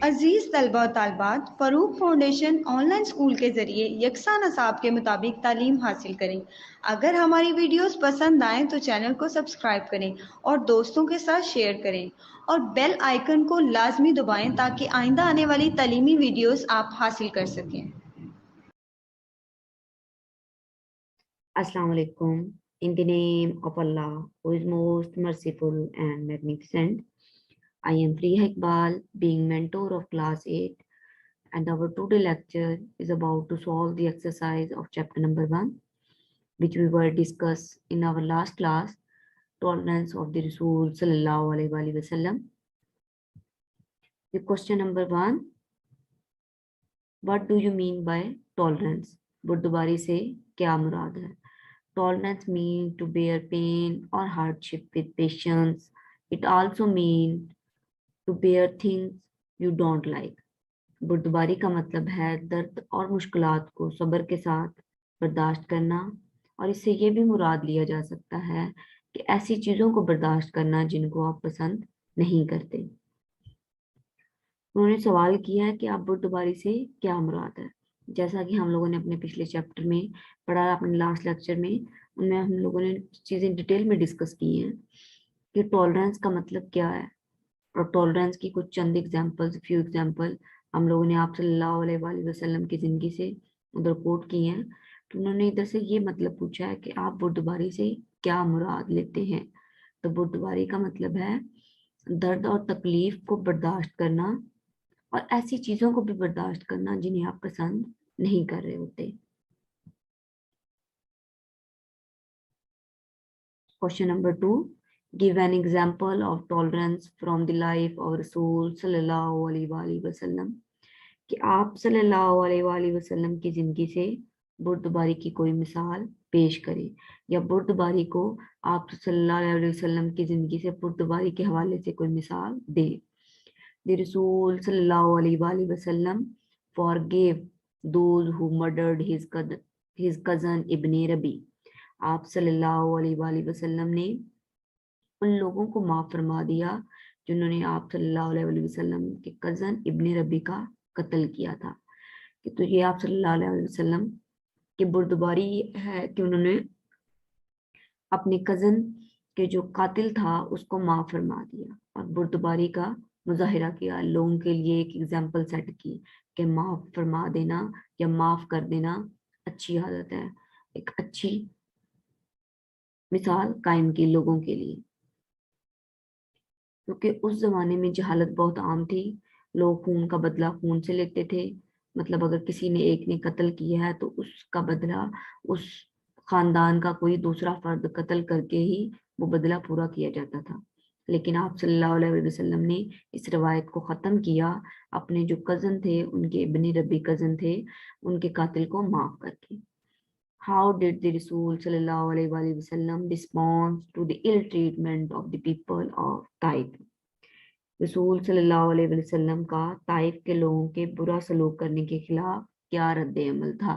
अजीज तलबा और तालबात, Farooq foundation online school के ज़रिए यकसा नसाब के मुताबिक तालीम हासिल करें। अगर हमारी वीडियोस पसंद आएँ तो चैनल को सब्सक्राइब करें और दोस्तों के साथ शेयर करें और बेल आइकन को लाजमी दबाएं ताकि आइंदा आने वाली तालीमी वीडियोस आप हासिल कर सकें। Assalamu alaikum. In the name of Allah, who is most merciful and magnificent, I am Priya Iqbal, being mentor of class 8, and our today lecture is about to solve the exercise of chapter number 1, which we were discussed in our last class, tolerance of the Rasul Sallallahu Alaihi Wasallam. The question number 1, what do you mean by tolerance? बुर्दबारी से क्या मुराद है? Tolerance means to bear pain or hardship with patience. It also means to bear things you don't like. बुर्दबारी का मतलब है दर्द और मुश्किलात को सब्र के साथ बर्दाश्त करना, और इससे ये भी मुराद लिया जा सकता है कि ऐसी चीज़ों को बर्दाश्त करना जिनको आप पसंद नहीं करते। उन्होंने सवाल किया है कि आप बुर्दबारी से क्या मुराद है। जैसा कि हम लोगों ने अपने पिछले चैप्टर में पढ़ा, अपने लास्ट लेक्चर में, उनमें हम लोगों ने चीज़ें डिटेल में डिस्कस की हैं कि टॉलरेंस का मतलब क्या है, और टॉलरेंस की कुछ चंद एग्जांपल्स, फ्यू एग्जांपल हम लोगों ने आप सल्लल्लाहु अलैहि वसल्लम की ज़िंदगी से उधर कोट की हैं। तो उन्होंने इधर से ये मतलब पूछा है कि आप बुर्दबारी से क्या मुराद लेते हैं। तो बुर्दबारी का मतलब है दर्द और तकलीफ को बर्दाश्त करना और ऐसी चीज़ों को भी बर्दाश्त करना जिन्हें आप पसंद नहीं कर रहे होते। Question number 2, give an example of tolerance from the life of Rasul sallallahu alaihi wasallam, कि आप सल्लल्लाहु अलैहि वसल्लम की जिंदगी से बुर्दबारी की कोई मिसाल पेश करें, या बुर्दबारी को आप सल्लल्लाहु अलैहि वसल्लम की जिंदगी से बुर्दबारी के हवाले से कोई मिसाल दें। The Rasul sallallahu alaihi wasallam forgave those who murdered his cousin Ibn Rabi. आप सल्लल्लाहु अलैहि वसल्लम ने उन लोगों को माफ फरमा दिया जिन्होंने आप सल्लल्लाहु अलैहि वसल्लम के कजन इब्न रबी का कत्ल किया था। कि तो ये आप सल्लल्लाहु अलैहि वसल्लम की बुर्दबारी है कि उन्होंने अपने कजन के जो कातिल था उसको माफ फरमा दिया, और बुर्दबारी का मुजाहिरा किया, लोगों के लिए एक एग्जाम्पल सेट की कि माफ फरमा देना या माफ कर देना अच्छी आदत है, एक अच्छी मिसाल कायम की लोगों के लिए। क्योंकि उस जमाने में जहालत बहुत आम थी, लोग खून का बदला खून से लेते थे। मतलब अगर किसी ने एक ने कत्ल किया है तो उसका बदला उस खानदान का कोई दूसरा फर्द कत्ल करके ही वो बदला पूरा किया जाता था। लेकिन आप सल्लल्लाहु अलैहि वसल्लम ने इस रवायत को ख़त्म किया, अपने जो कज़न थे, उनके इब्न रबी कज़न थे, उनके कातिल को माफ़ करके। How did the Rasul sallallahu alaihi wasallam respond to the ill treatment of the people of Taif? रसूल सल्लल्लाहु अलैहि वसल्लम का ताइफ के लोगों के बुरा सलूक करने के खिलाफ क्या रद्द अमल था?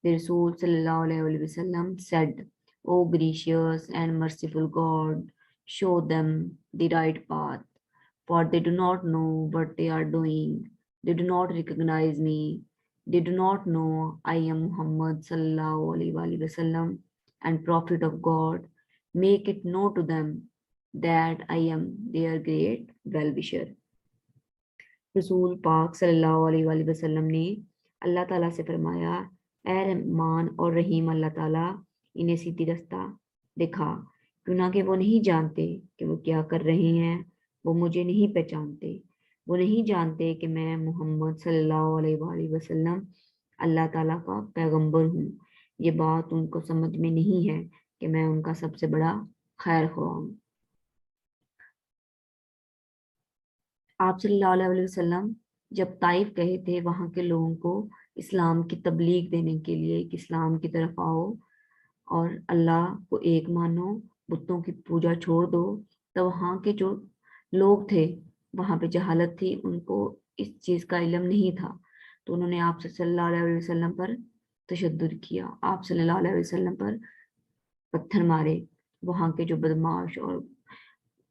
The Rasul sallallahu alaihi wasallam said, "O gracious and merciful God, show them the right path, for they do not know what they are doing. They do not recognize me. They do not know I am Muhammad sallallahu alaihi wasallam and prophet of God. Make it known to them that I am their great well-wisher." रसूल पाक सल्लल्लाहु अलैहि वसल्लम ने अल्लाह ताला से फरमाया, ऐ रहमान और रहीम अल्लाह ताला, इन्हें सीधी रास्ता दिखा, क्यों ना कि वो नहीं जानते कि वो क्या कर रहे हैं, वो मुझे नहीं पहचानते, वो नहीं जानते कि मैं मोहम्मद सल्लल्लाहु अलैहि वसल्लम अल्लाह ताला का पैगंबर हूँ। ये बात उनको समझ में नहीं है कि मैं उनका सबसे बड़ा खैर ख्वाह हूँ। आप सल्लल्लाहु अलैहि वसल्लम जब ताइफ गए थे, वहां के लोगों को इस्लाम की तबलीग देने के लिए कि इस्लाम की तरफ आओ और अल्लाह को एक मानो, बुतों की पूजा छोड़ दो, तो वहाँ के जो लोग थे, वहाँ पे जहालत थी, उनको इस चीज़ का इल्म नहीं था। तो उन्होंने आप सल्लल्लाहु अलैहि वसल्लम पर तशद्दुद किया, आप सल्लल्लाहु अलैहि वसल्लम पर पत्थर मारे। वहाँ के जो बदमाश और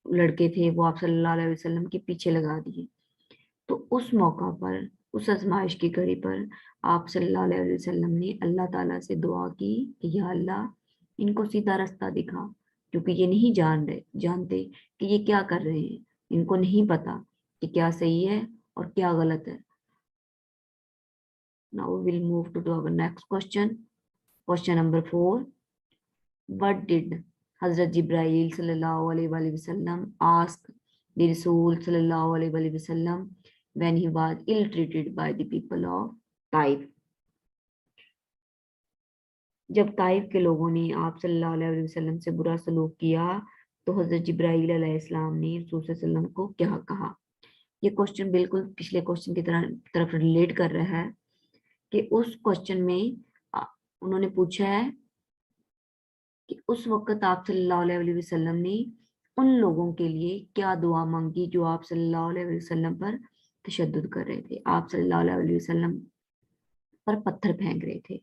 लड़के थे वो आप सल्लल्लाहु अलैहि वसल्लम के पीछे लगा दिए। तो उस मौका पर, उस आजमाइश की घड़ी पर आप सल्लल्लाहु अलैहि वसल्लम ने अल्लाह ताला से दुआ की कि या अल्लाह, इनको सीधा रास्ता दिखा, क्योंकि ये नहीं जानते कि ये क्या कर रहे हैं। इनको नहीं पता कि क्या सही है और क्या गलत है। Now we will move to our next question. Question number 4. What did Hazrat Jibreel sallallahu alaihi wasallam ask the Rasul sallallahu alaihi wasallam when he was ill-treated by the people of Taif? जब Taif के लोगों ने आप सल्लल्लाहु अलैहि वसल्लम से बुरा सलूक किया, तो हजरत जिब्राईल अलैहिस्सलाम ने रसूल सल्लल्लाहु अलैहि वसल्लम को क्या कहा? ये क्वेश्चन बिल्कुल पिछले क्वेश्चन की तरफ रिलेट कर रहा है कि उस क्वेश्चन में उन्होंने पूछा है कि उस वक्त आप सल्लल्लाहु अलैहि वसल्लम ने उन लोगों के लिए क्या दुआ मांगी जो आप सल्लल्लाहु अलैहि वसल्लम पर तशद्दुद कर रहे थे, आप सल्लल्लाहु अलैहि वसल्लम पर पत्थर फेंक रहे थे।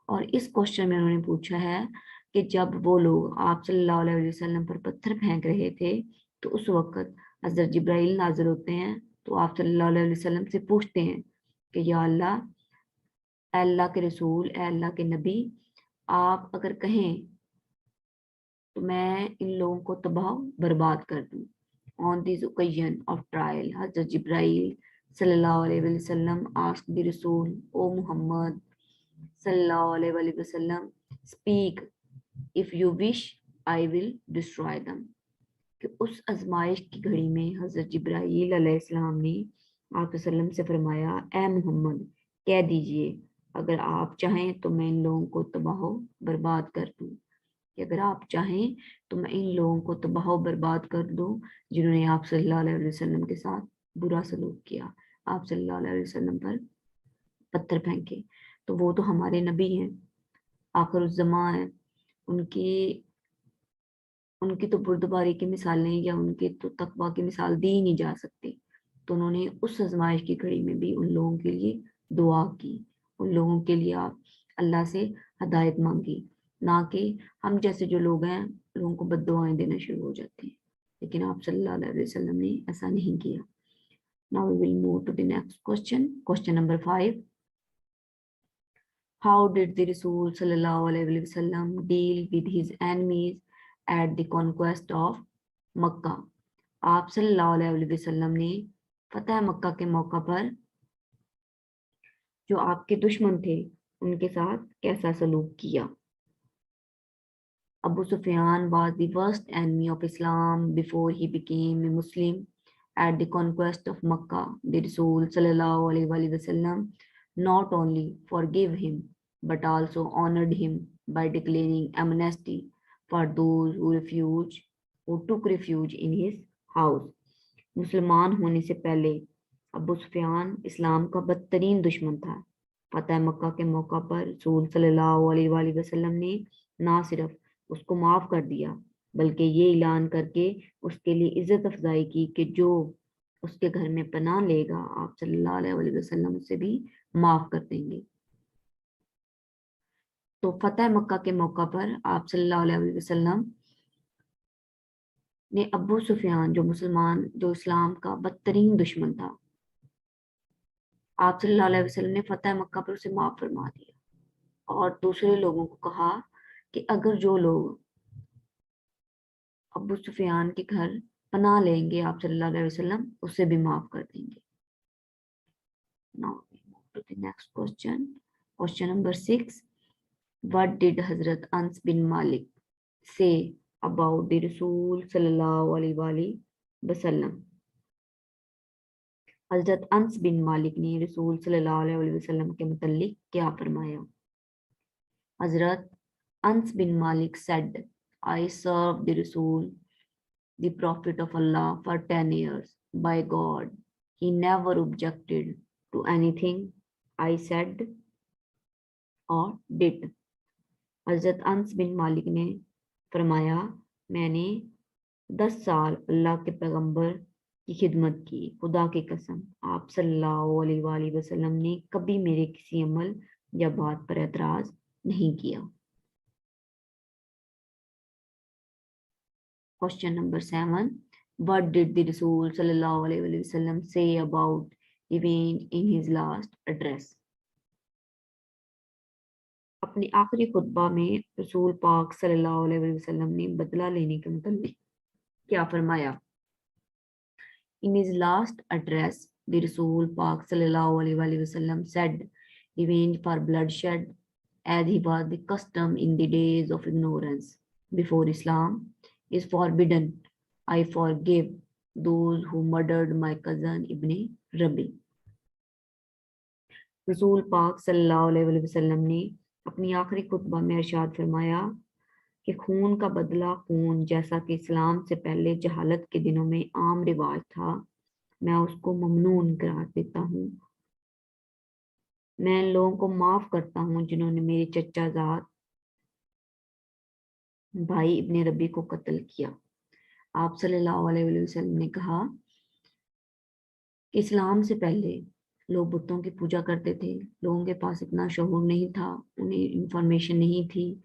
और इस क्वेश्चन में उन्होंने पूछा है कि जब वो लोग आप सल्लल्लाहु अलैहि वसल्लम पर पत्थर फेंक रहे थे, तो उस वक्त हजरत जिब्राइल नाजिल होते हैं, तो आप सल्लल्लाहु अलैहि वसल्लम से पूछते हैं कि या अल्लाह, ए अल्लाह के रसूल, ए अल्लाह के नबी, आप अगर कहें तो मैं इन लोगों को तबाह बर्बाद कर दूं। On this occasion of trial, Hazrat Jibreel sallallahu alaihi wasallam asked the Rasul, O Muhammad sallallahu alaihi wasallam, speak, if you wish I will destroy them. कि उस आजमाइश की घड़ी में हजरत जिब्राईल अलैहिस्सलाम ने आप वसल्लम से फरमाया, ए मोहम्मद, कह दीजिए अगर आप चाहें तो मैं इन लोगों को तबाह बर्बाद कर दूं, कि अगर आप चाहें तो मैं इन लोगों को तबाह बर्बाद कर दूं जिन्होंने आप सल्लल्लाहु अलैहि वसल्लम के साथ बुरा सलूक किया, आप सल्लल्लाहु अलैहि वसल्लम पर पत्थर फेंके। तो वो तो हमारे नबी हैं, आखिरुज़्ज़मा है, उनकी उनकी तो बुर्दबारी की मिसालें या उनके तो तकवा की मिसाल दी ही नहीं जा सकती। तो उन्होंने उस आजमाइश की घड़ी में भी उन लोगों के लिए दुआ की, उन लोगों के लिए आप अल्लाह से हदायत मांगी, ना कि हम जैसे जो लोग हैं लोगों को बद्दुआएं देना शुरू हो जाते हैं। लेकिन आप सल्लल्लाहु अलैहि वसल्लम ने ऐसा नहीं किया। Now we will move to the next question, question number 5. How did the Rasul sallallahu alaihi wasallam deal with his enemies at the conquest of मक्का? आप सल्लल्लाहु अलैहि वसल्लम ने फतह मक्का के मौका पर जो आपके दुश्मन थे उनके साथ कैसा सलूक किया? Abu Sufyan was the worst enemy of Islam before he became a Muslim. At the conquest of Makkah, the Rasul sallallahu alaihi wasallam not only forgave him but also honored him by declaring amnesty for those who took refuge in his house. मुसलमान होने से पहले अबू सुफियान इस्लाम का बदतरीन दुश्मन था। फतह मक्का के मौका पर रसूल सल्लल्लाहु अलैहि वसल्लम ने ना सिर्फ उसको माफ कर दिया बल्कि ये ऐलान करके उसके लिए इज्जत अफजाई की कि जो उसके घर में पनाह लेगा आप सल्लल्लाहु अलैहि वसल्लम उसे भी माफ कर देंगे। तो फतह मक्का के मौका पर आप सल्लल्लाहु अलैहि वसल्लम ने अबू सुफियान जो इस्लाम का बदतरीन दुश्मन था, आप सल्लल्लाहु अलैहि वसल्लम ने फतह मक्का पर उसे माफ फरमा दिया और दूसरे लोगों को कहा कि अगर जो लोग अबू सुफियान के घर पनाह लेंगे आप सल्लल्लाहु अलैहि वसल्लम उसे भी माफ कर देंगे। Now we move to the next question. Question number 6. What did Hazrat Ans bin Malik say about the Rasul sallallahu alaihi wasallam? हजरत अंस बिन मालिक ने रसूल सल्लल्लाहु अलैहि वसल्लम के मुतालिक क्या फरमाया? हजरत अंस बिन मालिक said, I served the Rasul, the Prophet of Allah, for 10 years. By God, he never objected to anything I said or did. हजरत अंस बिन मालिक ने फरमाया, मैंने 10 साल अल्लाह के पैगंबर की खिदमत की, खुदा की कसम आप सल्लल्लाहु अलैहि वसल्लम ने कभी मेरे किसी अमल या बात पर एतराज नहीं किया। Question number 7. What did the Rasul sallallahu alaihi wasallam say about even in his last address. अपने आखिरी खुतबा में रसूल पाक सल्लल्लाहु अलैहि वसल्लम ने बदला लेने के मुताबिक क्या फरमाया? In his last address, the Rasul Pak sallallahu alaihi wasallam said, "Revenge for bloodshed, as he was the custom in the days of ignorance before Islam, is forbidden. I forgive those who murdered my cousin Ibn Rabi." रसूल पाक सल्लल्लाहु अलैहि वसल्लम ने अपनी आखिरी खुतबा में इरशाद फरमाया कि खून का बदला खून, जैसा कि इस्लाम से पहले जहालत के दिनों में आम रिवाज था, मैं उसको ममनून करार देता हूँ। मैं इन लोगों को माफ करता हूँ जिन्होंने मेरे चचाजाद भाई इब्ने रबी को कत्ल किया। आप सल्लल्लाहु अलैहि वसल्लम ने कहा कि इस्लाम से पहले लोग बुतों की पूजा करते थे। लोगों के पास इतना शऊर नहीं था, उन्हें इंफॉर्मेशन नहीं थी,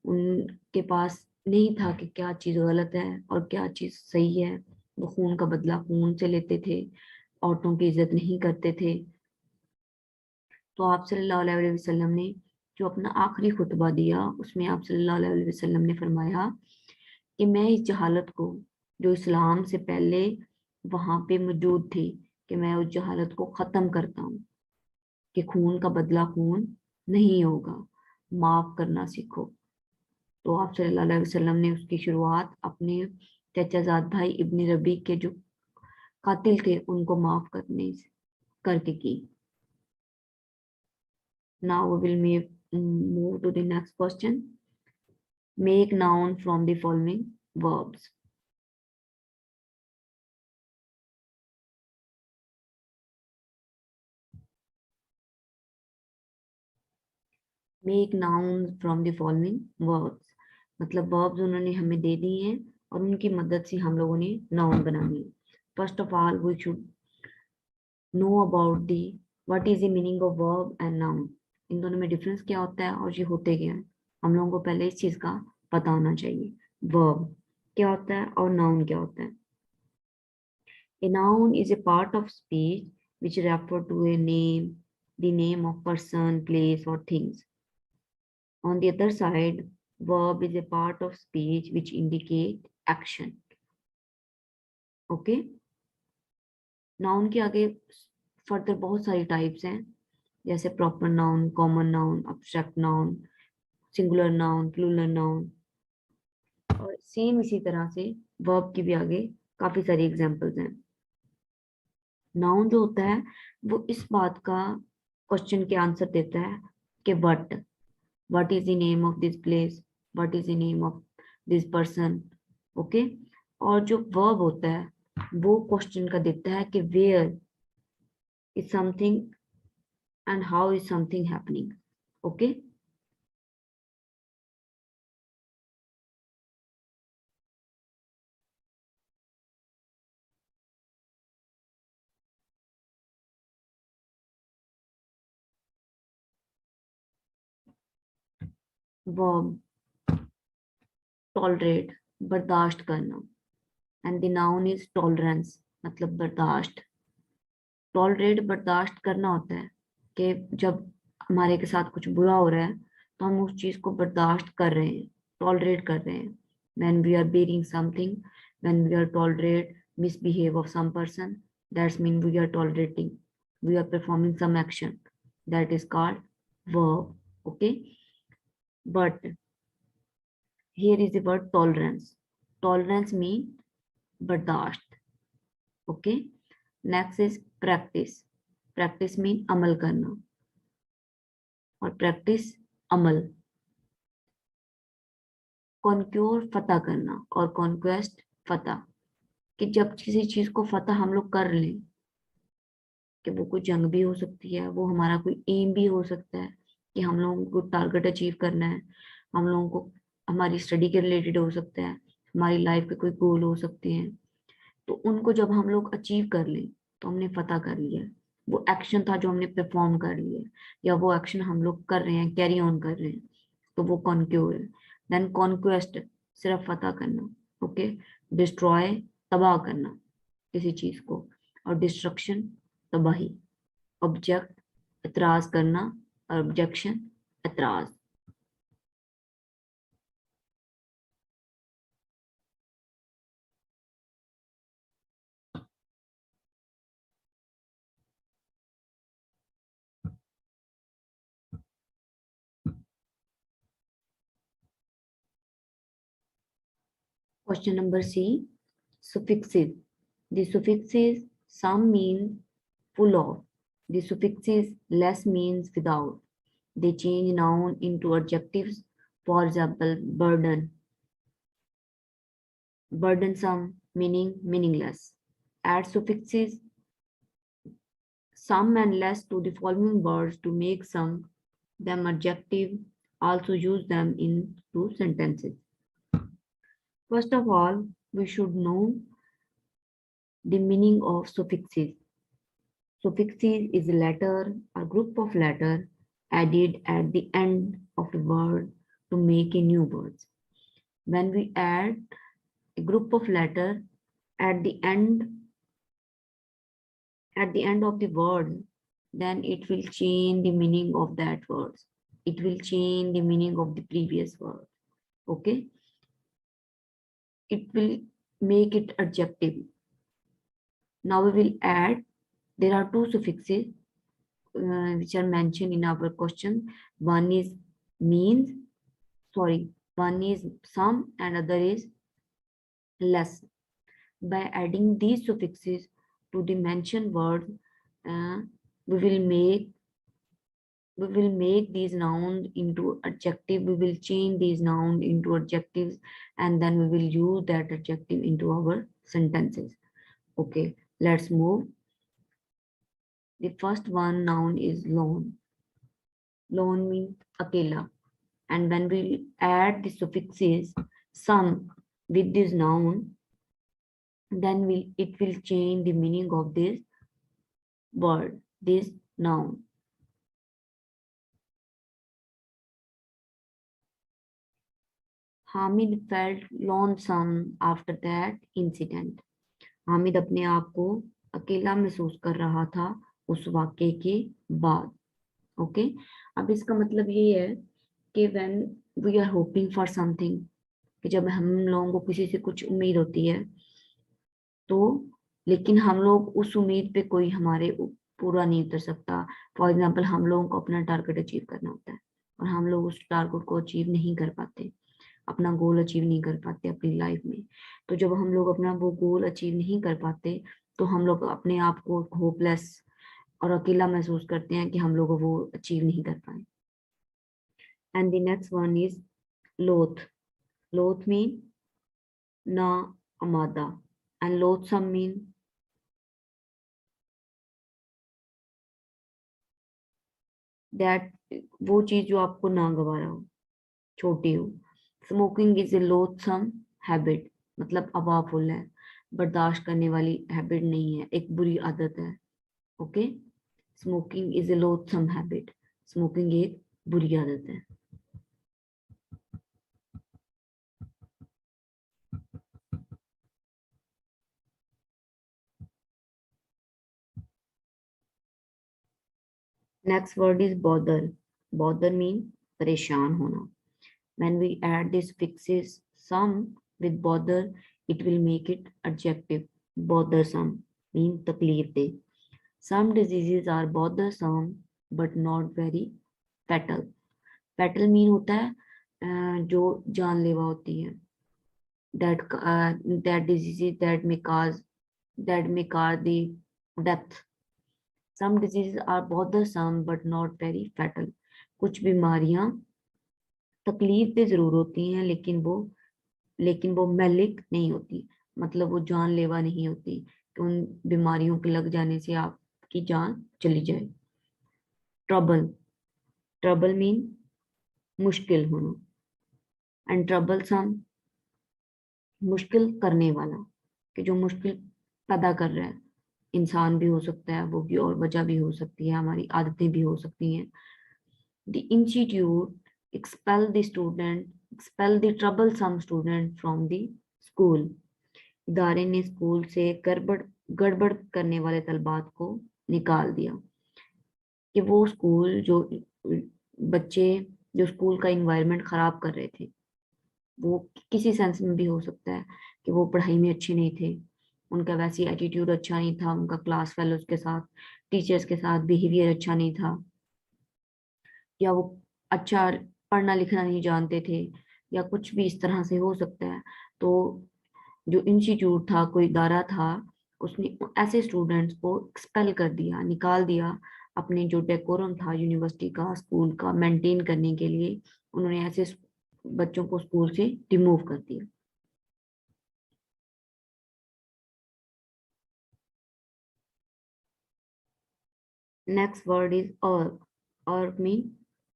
उनके पास नहीं था कि क्या चीज़ गलत है और क्या चीज़ सही है। वो खून का बदला खून से लेते थे, औरतों की इज्जत नहीं करते थे। तो आप सल्लल्लाहु अलैहि वसल्लम ने जो अपना आखिरी खुतबा दिया, उसमें आप सल्लल्लाहु अलैहि वसल्लम ने फरमाया कि मैं इस जहालत को जो इस्लाम से पहले वहां पे मौजूद थी, कि मैं उस जहालत को ख़त्म करता हूँ कि खून का बदला खून नहीं होगा, माफ़ करना सीखो। तो आप सल्लल्लाहु अलैहि वसल्लम ने उसकी शुरुआत अपने चचाजाद भाई इब्न रबी के जो कातिल थे उनको माफ़ करने करके की। Now we will move to the next question. Make noun from the following verbs. Make nouns from the following verbs. मतलब verbs उन्होंने हमें दे दिए हैं और उनकी मदद से हम लोगों ने noun बनानी है। First of all, we should know about the what is the meaning of verb and noun. इन दोनों में डिफरेंस क्या होता है और ये होते क्या है, हम लोगों को पहले इस चीज का पता होना चाहिए। verb क्या होता है और noun क्या होता है। A noun is a part of speech which refer to a name, the name of person, place or things. On the other side, verb is a part of speech which indicate action. Okay? Noun के आगे further बहुत सारी types हैं, जैसे proper noun, common noun, abstract noun, singular noun, plural noun. और same इसी तरह से वर्ब की भी आगे काफी सारी एग्जांपल्स हैं। नाउन जो होता है वो इस बात का क्वेश्चन के आंसर देता है कि what is the name of this place, what is the name of this person. Okay? और जो वर्ब होता है वो क्वेश्चन का देता है कि where is something and how is something happening. Okay? Verb tolerate, बर्दाश्त करना, and the noun is tolerance, मतलब बर्दाश्त। टॉलरेट बर्दाश्त करना होता है कि जब हमारे के साथ कुछ बुरा हो रहा है तो हम उस चीज को बर्दाश्त कर रहे हैं, टॉलरेट कर रहे हैं। when we are bearing something, when we are tolerate misbehave of some person, that's mean we are tolerating, we are performing some action, that is called verb. Okay? But here is the word tolerance. Tolerance mean bardasht. Okay? Next is practice. Practice mean amal karna, और practice amal. Conquer फतह करना और conquest फतह, कि जब किसी चीज को फतह हम लोग कर लें, कि वो कोई जंग भी हो सकती है, वो हमारा कोई एम भी हो सकता है कि हम लोगों को टारगेट अचीव करना है, हम लोगों को हमारी स्टडी के रिलेटेड हो सकता है, हमारी लाइफ के कोई गोल हो सकते हैं। तो उनको जब हम लोग अचीव कर लें तो हमने फतह कर लिया, वो एक्शन था जो हमने परफॉर्म कर लिया, या वो एक्शन हम लोग कर रहे हैं, कैरी ऑन कर रहे हैं, तो वो कॉन्क्योर है। देन कॉन्क्वेस्ट सिर्फ फतह करना। ओके? डिस्ट्रॉय तबाह करना किसी चीज को, और डिस्ट्रक्शन तबाही। ऑब्जेक्ट एतराज करना, ऑब्जेक्शन एतराज। Question number C. Suffixes. The suffixes some means full of. The suffixes less means without. They change noun into adjectives. For example, burden. Burdensome meaning meaningless. Add suffixes some and less to the following words to make some them adjective. Also use them into sentences. First of all, we should know the meaning of suffixes. Suffixes is a letter or group of letters added at the end of a word to make a new word. When we add a group of letters at the end of the word, then it will change the meaning of that word. It will change the meaning of the previous word. Okay? It will make it adjective. Now we will add, there are two suffixes which are mentioned in our question. One is one is some and other is less. By adding these suffixes to the mentioned word, uh, we will make these nouns into adjective. We will change these nouns into adjectives, and then we will use that adjective into our sentences. Okay, let's move. The first one noun is lone. Lone means akela. And when we add the suffixes some with this noun, then it will change the meaning of this word, this noun. Hamid felt lonesome after that incident. Hamid अपने आप को अकेला महसूस कर रहा था उस वाक्य के बाद. ओके, अब इसका मतलब ये है कि when we are hoping for something, कि जब हम लोगों को किसी से कुछ उम्मीद होती है तो, लेकिन हम लोग उस उम्मीद पे कोई हमारे पूरा नहीं उतर सकता. फॉर एग्जाम्पल, हम लोगों को अपना टारगेट अचीव करना होता है और हम लोग उस टारगेट को अचीव नहीं कर पाते, अपना गोल अचीव नहीं कर पाते अपनी लाइफ में. तो जब हम लोग अपना वो गोल अचीव नहीं कर पाते तो हम लोग अपने आप को होपलेस और अकेला महसूस करते हैं कि हम लोग वो अचीव नहीं कर पाए. And the next one is लोथ. लोथ मीन ना आमादा एंड लोथसम मीन दैट वो चीज जो आपको ना गवारा हो, छोटी हो. Smoking is a loathsome habit, मतलब अबाफुल है, बर्दाश्त करने वाली हैबिट नहीं है, एक बुरी आदत है. Okay, smoking is a loathsome habit. Smoking एक बुरी आदत है. Next word is bother. Bother mean परेशान होना. When we add these fixes some with bother, it will make it adjective. Bothersome means तकलीफ दे. Some diseases are bothersome but not very fatal. Fatal mean होता है जो जानलेवा होती है. That diseases that may cause the death. Some diseases are bothersome but not very fatal. कुछ बीमारियां तकलीफ दे जरूर होती हैं लेकिन वो मैलिक नहीं होती, मतलब वो जानलेवा नहीं होती कि उन बीमारियों के लग जाने से आपकी जान चली जाए. ट्रबल मीन मुश्किल होना एंड ट्रबलसम मुश्किल करने वाला, कि जो मुश्किल पैदा कर रहा है. इंसान भी हो सकता है वो भी, और वजह भी हो सकती है, हमारी आदतें भी हो सकती हैं. The institute expel the troublesome student from the school. इदारे ने स्कूल से गड़बड़ करने वाले तलबात को निकाल दिया. कि वो स्कूल जो बच्चे जो स्कूल का इन्वायरमेंट खराब कर रहे थे, वो किसी सेंस में भी हो सकता है कि वो पढ़ाई में अच्छे नहीं थे, उनका वैसे एटीट्यूड अच्छा नहीं था, उनका क्लास फेलोज के साथ, टीचर्स के साथ बिहेवियर अच्छा नहीं था, या वो अच्छा पढ़ना लिखना नहीं जानते थे, या कुछ भी इस तरह से हो सकता है। तो जो इंस्टीट्यूट था, कोई इदारा था, उसने ऐसे स्टूडेंट्स को एक्सपेल कर दिया, निकाल दिया। अपने जो डेकोरम था यूनिवर्सिटी का, स्कूल का मेंटेन करने के लिए उन्होंने ऐसे बच्चों को स्कूल से रिमूव कर दिया। नेक्स्ट वर्ड इज अर्क। अर्क मीन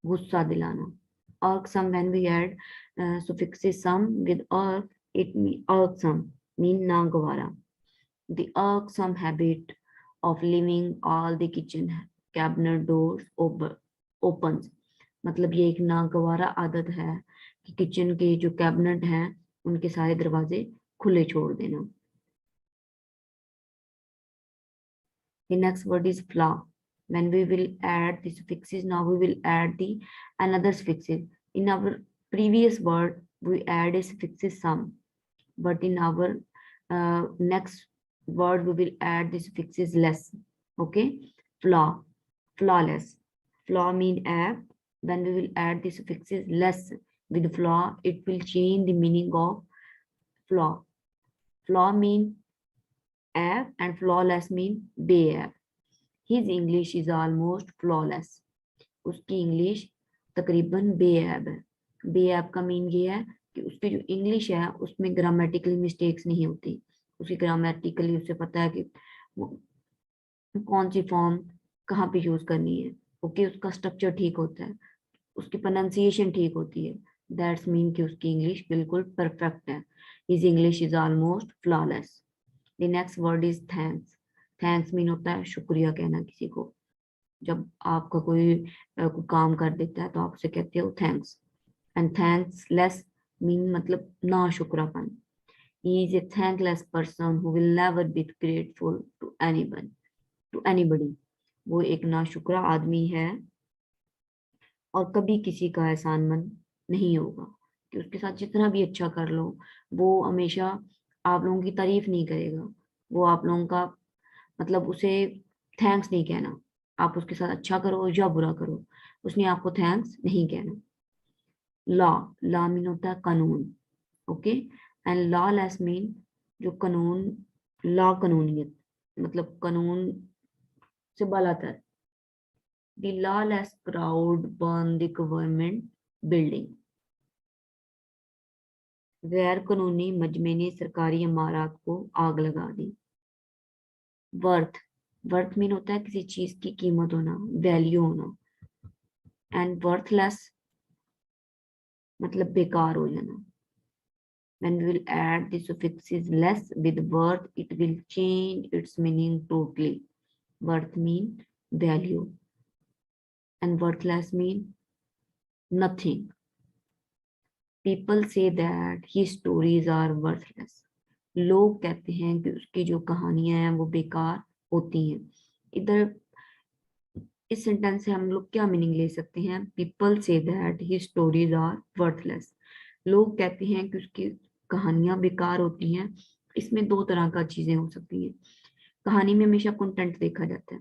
गुस्सा दिलाना। Irk some, when we add suffixes some with irk, it irksome mean नागवारा। The irksome habit of leaving all the kitchen cabinet doors opens, मतलब ये एक नागवारा आदत है कि किचन के जो कैबिनेट हैं उनके सारे दरवाजे खुले छोड़ देना। The next word is flaw. When we will add the suffixes, now we will add the another suffixes. In our previous word, we add a suffixes some, but in our next word, we will add the suffixes less. Okay, flaw, flawless. Flaw mean app. When we will add the suffixes less with flaw, it will change the meaning of flaw. Flaw mean app and flawless mean bad. His English is almost flawless. उसकी English तकरीबन बेऐब है। बेऐब का mean ये है कि उसकी जो English है उसमें ग्रामेटिकल मिस्टेक्स नहीं होती। उसकी ग्रामेटिकली उसे पता है कि कौन सी फॉर्म कहाँ पे यूज करनी है। ओके, उसका स्ट्रक्चर ठीक होता है, उसकी प्रोनाउंसिएशन ठीक होती है। दैट्स मीन कि उसकी इंग्लिश बिल्कुल परफेक्ट है। His English is almost flawless. The next word is thanks. Thanks mean होता है शुक्रिया कहना किसी को। जब आपका कोई काम कर देता है तो आप उसे कहते हो thanks. And thanks less mean मतलब ना शुक्रापन। He is a thankless person who will never be grateful to anybody. वो एक नाशुक्रा आदमी है और कभी किसी का एहसानमंद नहीं होगा। कि उसके साथ जितना भी अच्छा कर लो, वो हमेशा आप लोगों की तारीफ नहीं करेगा। वो आप लोगों का मतलब उसे थैंक्स नहीं कहना। आप उसके साथ अच्छा करो या बुरा करो, उसने आपको थैंक्स नहीं कहना। लॉ, लॉ मीन होता है कानून। Okay, and law less mean जो कानून, लॉ कानूनियत मतलब कानून से बालातर। The lawless crowd burned the government building. गैर कानूनी मजमे ने सरकारी इमारत को आग लगा दी। वर्थ, वर्थ मीन होता है किसी चीज की कीमत होना, वैल्यू होना। एंड वर्थलेस मतलब बेकार हो जाना। When we will add the suffixes less with worth, it will change its meaning totally. Worth mean value and worthless mean nothing. People say that his stories are worthless. लोग कहते हैं कि उसकी जो कहानियां हैं वो बेकार होती हैं। इधर इस सेंटेंस से हम लोग क्या मीनिंग ले सकते हैं? पीपल से that his stories are worthless. लोग कहते हैं कि उसकी कहानियां बेकार होती हैं। इसमें दो तरह का चीजें हो सकती हैं। कहानी में हमेशा कंटेंट देखा जाता है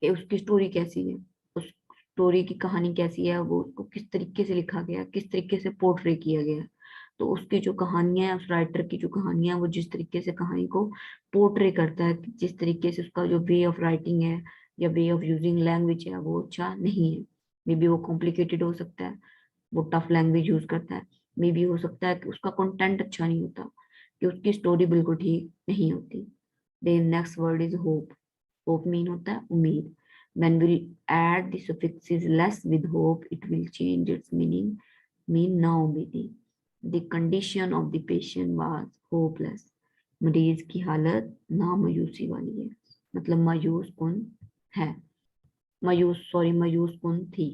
कि उसकी स्टोरी कैसी है, उस स्टोरी की कहानी कैसी है, वो उसको किस तरीके से लिखा गया, किस तरीके से पोर्ट्रे किया गया। तो उसकी जो कहानियां है, उस राइटर की जो कहानियां, वो जिस तरीके से कहानी को पोर्ट्रे करता है, जिस तरीके से उसका जो वे ऑफ राइटिंग है या वे ऑफ यूजिंग लैंग्वेज है वो अच्छा नहीं है। मे बी वो कॉम्प्लिकेटेड हो सकता है, वो टफ लैंग्वेज यूज करता है। मे बी हो सकता है कि उसका कंटेंट अच्छा नहीं होता, कि उसकी स्टोरी बिल्कुल ठीक नहीं होती। Then next word is hope. Hope mean होता है उम्मीद। When we add the suffixes less with hope, it will change its meaning, mean naumidi. The condition of the patient was hopeless. मरीज की हालत नामायूसी वाली है, मतलब मायूस कुन है, मायूस कुन थी।